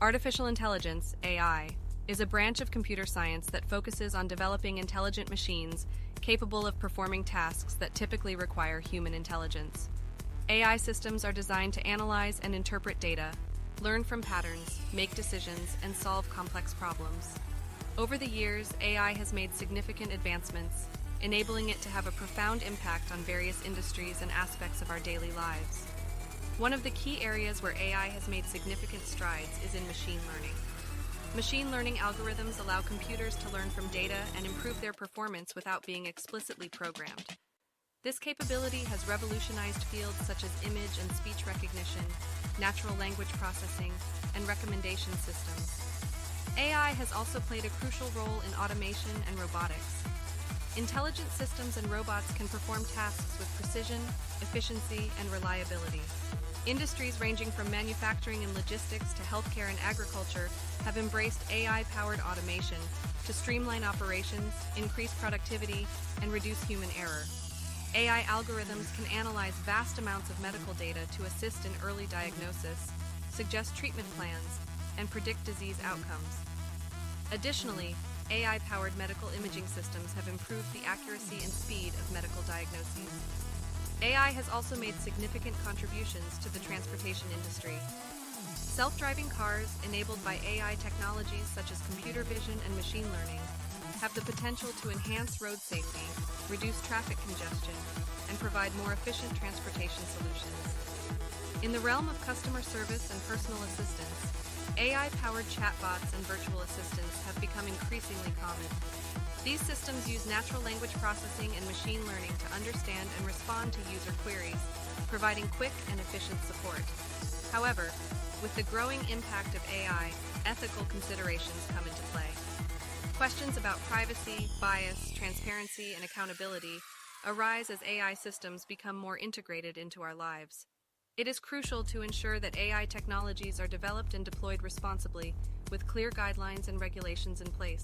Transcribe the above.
Artificial intelligence, AI, is a branch of computer science that focuses on developing intelligent machines capable of performing tasks that typically require human intelligence. AI systems are designed to analyze and interpret data, learn from patterns, make decisions, and solve complex problems. Over the years, AI has made significant advancements, enabling it to have a profound impact on various industries and aspects of our daily lives. One of the key areas where AI has made significant strides is in machine learning. Machine learning algorithms allow computers to learn from data and improve their performance without being explicitly programmed. This capability has revolutionized fields such as image and speech recognition, natural language processing, and recommendation systems. AI has also played a crucial role in automation and robotics. Intelligent systems and robots can perform tasks with precision, efficiency, and reliability. Industries ranging from manufacturing and logistics to healthcare and agriculture have embraced AI-powered automation to streamline operations, increase productivity, and reduce human error. AI algorithms can analyze vast amounts of medical data to assist in early diagnosis, suggest treatment plans, and predict disease outcomes. Additionally, AI-powered medical imaging systems have improved the accuracy and speed of medical diagnoses. AI has also made significant contributions to the transportation industry. Self-driving cars, enabled by AI technologies such as computer vision and machine learning, have the potential to enhance road safety, reduce traffic congestion, and provide more efficient transportation solutions. In the realm of customer service and personal assistance, AI-powered chatbots and virtual assistants have become increasingly common. These systems use natural language processing and machine learning to understand and respond to user queries, providing quick and efficient support. However, with the growing impact of AI, ethical considerations come into play. Questions about privacy, bias, transparency, and accountability arise as AI systems become more integrated into our lives. It is crucial to ensure that AI technologies are developed and deployed responsibly, with clear guidelines and regulations in place.